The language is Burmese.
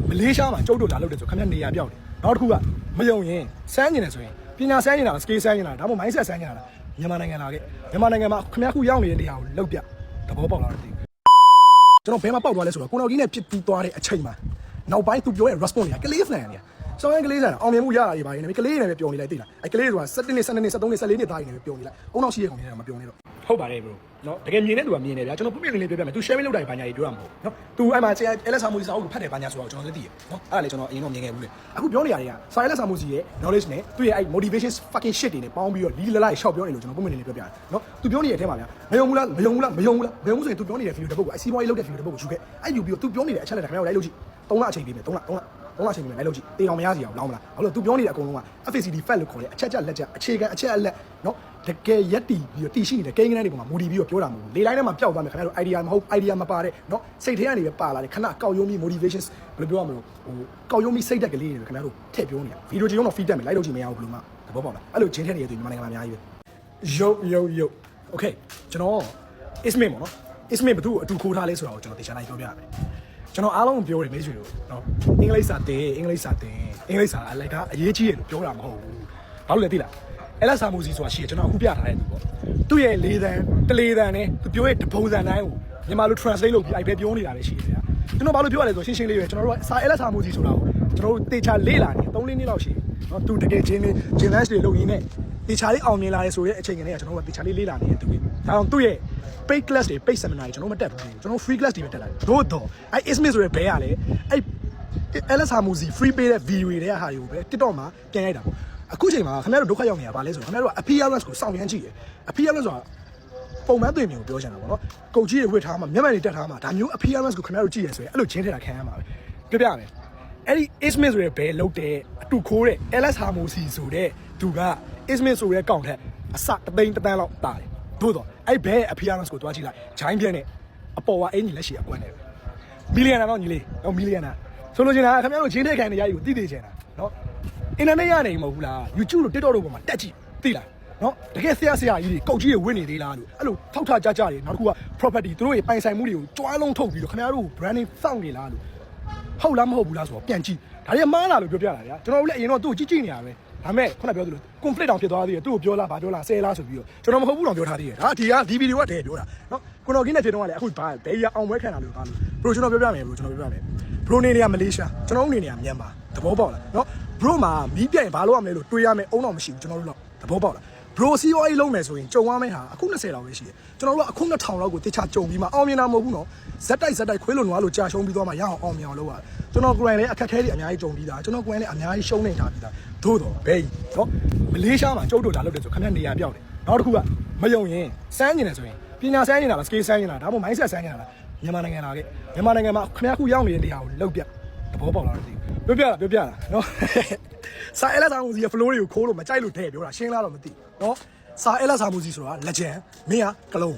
မလေးရှားမှာကျုပ်တို့လာလို့တဲ့ဆိုခင်ဗျနေရာပြောက်တယ်နောက်တစ်ခုကမယုံရင်စမ်းနေတယ်ဆိုရင်ပညာစမ်းနေတာစကေးစမ်းနေတာဒါမှမဟုတ် mindset စမ်းနေတာမြန်မာနိုင်ငံလာခဲ့မြန်မာနိုင်ငံမှာခင်ဗျခုရောက်နေတဲ့နေရာကိုလောက်ပြသဘောပေါက်လာတယ်ကျွန်တော်ဘယ်မှာပေါက်သွားလဲဆိုတော့ကိုတော်ကြီးနဲ့ဖြစ်ပြီးသွားတဲ့အချိန်မှာနောက်ပိုင်းသူပြောတဲ့ response တွေကကလေးဖန်နေစောင်းရင်ကလေးစားအောင်မြင်မှုရတာတွေပါနေတယ်ကလေးတွေနဲ့ပဲပျော်နေလိုက်သိလားကလေးဆိုတာ17နှစ်12နှစ်13နှစ်14နှစ်သားတွေနဲ့ပဲပျော်နေလိုက်အုံနောက်ရှိရကောင်တွေနဲ့မပျော်နေတော့ဟုတ်ပါတယ် bro နော်တကယ်မြင်တဲ့သူကမြင်တယ်ဗျာကျွန်တော်ပြပြလေးလေးပြောပြမယ် तू sharing လုပ်တာဘာညာကြီးပြောတာမဟုတ်နော် तू အဲ့မှာ LS စာမှုစာအုပ်ကိုဖတ်တယ်ဘာညာဆိုတော့ကျွန်တော်လည်းသိတယ်နော်အဲ့ဒါလေကျွန်တော်အရင်တော့မြင်ခဲ့ဘူးလေအခုပြောနေရတဲ့ကစာ LS စာမှုစီရဲ့ knowledge နဲ့သူ့ရဲ့အဲ့ motivation fucking shit တွေနဲ့ပေါင်းပြီးတော့လီလလိုက်ရှောက်ပြောနေလို့ကျွန်တော်ပြပြလေးလေးပြောပြတယ်နော် तू ပြောနေတဲ့အထဲမှာဗျာမယုံဘူးလားမယုံဘူးလားမယုံဘူးလားမယုံဘူးဆိုရင် तू ပြောနေတဲ့ video တစ်ပုဒ်ကိုအစီးပွားရေးလုပ်တဲ့ video တစ်ပုဒ်ကိုယူခဲ့အဲ့ယူပြီးတော့ तू ပြောနေတဲ့အချက်လက်တွေခင်ဗျားတို့လိုက်လို့ကြည့်3လအချိန်ပေးမယ်3လအချိန်ပေးမယ်လိုက်လို့ကြည့်တေးအောင်မရစီအောင်လောင်းမလားဘာလို့ तू ပြောနေတဲ့အကုန်လုံးက FACD fact လို့ခေါ်တဲ့အချက်ချက်လက်ချက်အခြေခံအချက်အလက်နော်တကယ်ရက်တီပြီးတော့တီရှိနေတဲ့ကိန်းကန်းတွေပေါ်မှာမူတည်ပြီးတော့ပြောတာမဟုတ်ဘူးလေလိုင်းထဲမှာပျောက်သွားမယ်ခင်ဗျားတို့ idea မဟုတ် idea မပါတဲ့เนาะစိတ်ထဲကနေပဲပါလာတယ်ခဏကောက်ရုံးပြီး motivations ဘယ်လိုပြောရမလဲဟိုကောက်ရုံးပြီးစိတ်တက်ကလေးတွေခင်ဗျားတို့ထည့်ပြောနေတာဗီဒီယိုကြည့်တော့ feedback မယ်လိုက်လို့ကြည့်မရဘူးဘယ်လိုမှသဘောပေါက်လားအဲ့လိုချင်းထည့်နေရတဲ့မြန်မာနိုင်ငံမှာအများကြီးပဲယုတ် okay ကျွန်တော် ismin ပေါ့နော် ismin ဘသူ့အတူခိုးထားလဲဆိုတာကိုကျွန်တော်တေချာလိုက်ပြောပြရမယ်ကျွန်တော်အားလုံးပြောတယ်မိတ်ဆွေတို့เนาะအင်္ဂလိပ်စာတင်အင်္ဂလိပ်စာလိုက်တာအရေးကြီးတယ်လို့ပြောတာမဟုတ်ဘူးဘာလို့လဲသိလားအဲ့လက်စာမှုစီဆိုတာရှိတယ်ကျွန်တော်အခုပြထားတဲ့သူပေါ့သူ့ရဲ့၄တန်းတလေးတန်းနဲ့သူပြောရဲ့တပုံစံတိုင်းကိုမြန်မာလို translate လုပ်ပြီးအဲ့ပဲပြောနေတာလည်းရှိတယ်ဗျာကျွန်တော်ဘာလို့ပြောရလဲဆိုရှင်းရှင်းလေးပဲကျွန်တော်တို့ကစာအဲ့လက်စာမှုစီဆိုတာကိုကျွန်တော်တို့တေချာလေ့လာနေ3-4နှစ်လောက်ရှိတယ်နော်သူတကယ်ချင်း lens တွေလုပ်ရင်းနဲ့တေချာလေးအောင်မြင်လာတယ်ဆိုတဲ့အချိန်ကနေကကျွန်တော်တို့ကတေချာလေးလေ့လာနေတဲ့သူတွေဒါကြောင့်သူ့ရဲ့ paid class တွေ paid seminar တွေကျွန်တော်မတက်ဘူးကျွန်တော် free class တွေပဲတက်လာတယ်တို့တော့အဲ့ ismit ဆိုတဲ့ဘဲကလည်းအဲ့ LS ဟာမူစီ free pay တဲ့ video တွေကဟာတွေကိုပဲ TikTok မှာပြန်ရိုက်တာပေါ့အခုချိန်မှာခင်ဗျားတို့ဒုက္ခရောက်နေတာဗာလဲဆိုတော့ခင်ဗျားတို့က appearance ကိုစောင့်ရမ်းကြည့်တယ် appearance ဆိုတာပုံမှန်သွေးမြင်ကိုပြောချင်တာပေါ့နော်ကုတ်ကြီးတွေဝှက်ထားမှာမျက်မှန်တွေတက်ထားမှာဒါမျိုး appearance ကိုခင်ဗျားတို့ကြည့်ရဆိုရင်အဲ့လိုချင်းထည့်တာခံရမှာပဲပြောပြမယ်အဲ့ဒီ ismit ဆိုတဲ့ဘဲလုတ်တဲ့အတူခိုးတဲ့ LS ဟာမူစီဆိုတဲ့သူက ismit ဆိုတဲ့ကောင်ထက်အစတသိန်းတန်းလောက်တာတယ်တို့တော့အဲ့ဘဲ appearance ကိုတွားကြည့်လိုက်ဂျိုင်းပြက်နဲ့အပေါ်ကအင်ကြီးလက်ရှိအကွက်နဲ့မီလီယံနာတော့ညီလေးတော့မီလီယံနာဆိုလို့ချင်တာခင်ဗျားတို့ချင်းထည့်ခံနေရည်ကိုသိချင်တာနော်အင်တာနက်ရနေမဟုတ်ဘူးလား YouTube တို့ TikTok တို့ပေါ်မှာတက်ကြည့်သိလားနော်တကယ်ဆရာကြီးတွေကုတ်ကြီးတွေဝင့်နေသေးလားလို့အဲ့လိုထောက်ထားကြတယ်နောက်တစ်ခုက property သူတို့ရဲ့ပိုင်ဆိုင်မှုတွေကိုကြွားလုံးထုတ်ပြီးတော့ခင်ဗျားတို့ branding စောင့်နေလားလို့ဟုတ်လားမဟုတ်ဘူးလားဆိုတော့ပြန်ကြည့်ဒါတွေကမှားလားလို့ပြောပြတာဗျာကျွန်တော်တို့လည်းအရင်တော့သူ့ကိုကြည့်နေရပဲဒါမဲ့ခုနပြောသလို conflict တောင်ဖြစ်သွားသေးတယ်သူ့ကိုပြောလားဘာပြောလားဆဲလားဆိုပြီးတော့ကျွန်တော်မဟုတ်ဘူးတော့ပြောထားသေးတယ်ဒါဒီဗီဒီယိုကတည်းကပြောတာနော်ကိုတော်ကင်းနဲ့ဖြစ်တော့ကလည်းအခုဘာဘယ်ရအောင်ပွဲခံတာလို့ဘာလို့ဘရိုကျွန်တော်ပြောပြမယ်ဘရိုနေနေရမလေးရှားကျွန်တော်တို့နေနေရမြန်မာသဘောပေါက်လားနော်ဘရိုမှာမီးပြိုင်ဘာလို့ရမလဲလို့တွေးရမယ်အုံတော့မရှိဘူးကျွန်တော်တို့တော့သဘောပေါက်လားဘရို COA လုံးမယ်ဆိုရင်ကြုံရမယ့်ဟာအခု20လောက်ပဲရှိတယ်ကျွန်တော်တို့ကအခု2000လောက်ကိုတေချာကြုံပြီးမှအောင်မြင်တာမဟုတ်ဘူးနော်ဇက်တိုက်ခွေးလုံးနွားလို့ကြာရှုံးပြီးတော့မှရအောင်အောင်မြင်အောင်လုပ်ရတယ်ကျွန်တော်ကိုယ်တိုင်လည်းအခက်အခဲတွေအများကြီးကြုံပြီးသားကျွန်တော်ကိုယ်တိုင်လည်းအများကြီးရှုံးနေထားပြီးသားသို့တော့ဘယ်နော်မလေးရှားမှာကျုပ်တို့လာလုပ်တယ်ဆိုခင်ဗျနေရာပြောက်တယ်နောက်တစ်ခုကမယုံရင်စမ်းနေတယ်ဆိုရင်ပညာစမ်းနေတာလားစကေးစမ်းနေတာဒါမှမဟုတ် mindset စမ်းနေတာလားမြန်မာနိုင်ငံလာခဲ့မြန်မာနိုင်ငံမှာခင်ဗျခုရောက်နေတဲ့နေရာကိုလောက်ပြသဘောပေါက်လာတယ်ပြောပြတာနော်စာ LS စာမှုစီရဲ့ flow တွေကိုခိုးလို့မကြိုက်လို့တဲ့ပြောတာရှင်းလားတော့မသိနော်စာ LS စာမှုစီဆိုတာ legend မင်းကကလုံး